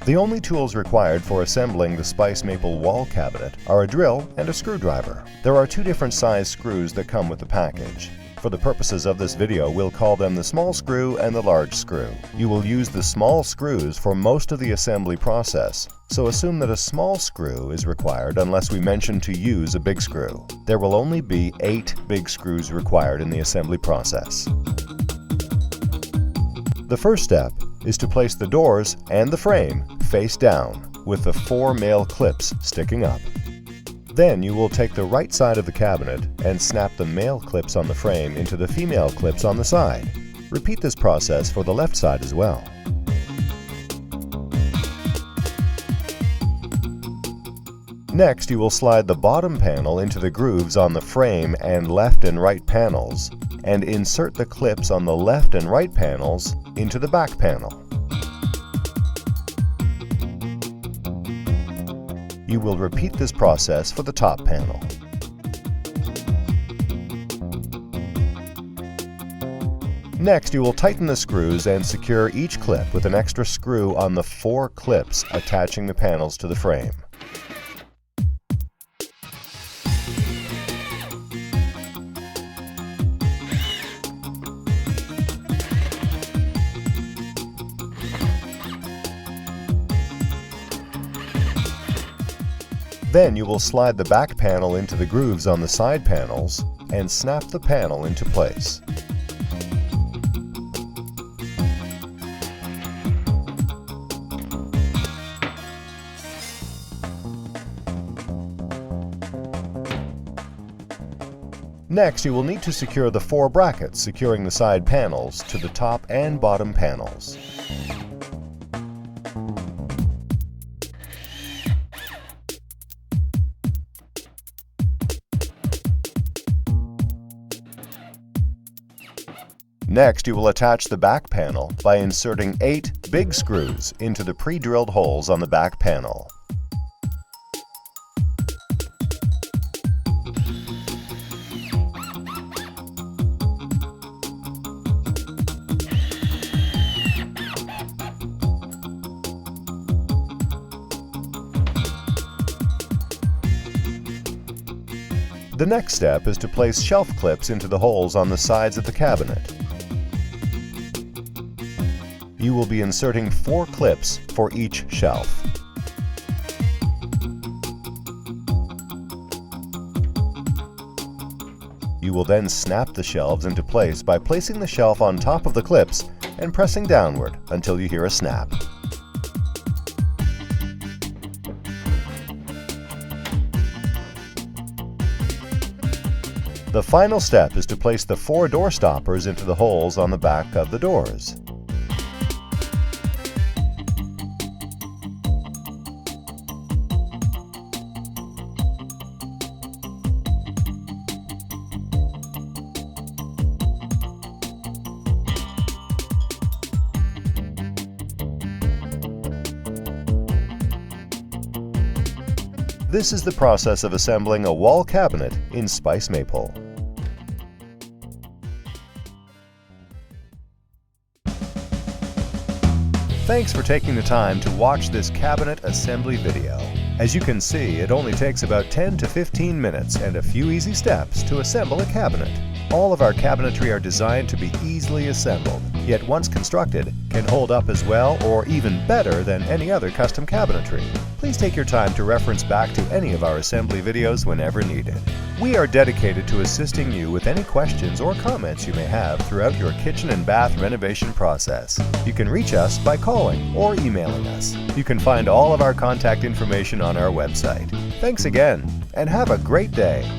The only tools required for assembling the Spice Maple wall cabinet are a drill and a screwdriver. There are two different size screws that come with the package. For the purposes of this video, we'll call them the small screw and the large screw. You will use the small screws for most of the assembly process, so assume that a small screw is required unless we mention to use a big screw. There will only be 8 big screws required in the assembly process. The first step is to place the doors and the frame face down with the 4 male clips sticking up. Then you will take the right side of the cabinet and snap the male clips on the frame into the female clips on the side. Repeat this process for the left side as well. Next, you will slide the bottom panel into the grooves on the frame and left and right panels, and insert the clips on the left and right panels into the back panel. You will repeat this process for the top panel. Next, you will tighten the screws and secure each clip with an extra screw on the 4 clips attaching the panels to the frame. Then you will slide the back panel into the grooves on the side panels and snap the panel into place. Next, you will need to secure the 4 brackets securing the side panels to the top and bottom panels. Next, you will attach the back panel by inserting 8 big screws into the pre-drilled holes on the back panel. The next step is to place shelf clips into the holes on the sides of the cabinet. You will be inserting 4 clips for each shelf. You will then snap the shelves into place by placing the shelf on top of the clips and pressing downward until you hear a snap. The final step is to place the 4 door stoppers into the holes on the back of the doors. This is the process of assembling a wall cabinet in Spice Maple. Thanks for taking the time to watch this cabinet assembly video. As you can see, it only takes about 10 to 15 minutes and a few easy steps to assemble a cabinet. All of our cabinetry are designed to be easily assembled, yet once constructed, can hold up as well or even better than any other custom cabinetry. Please take your time to reference back to any of our assembly videos whenever needed. We are dedicated to assisting you with any questions or comments you may have throughout your kitchen and bath renovation process. You can reach us by calling or emailing us. You can find all of our contact information on our website. Thanks again, and have a great day.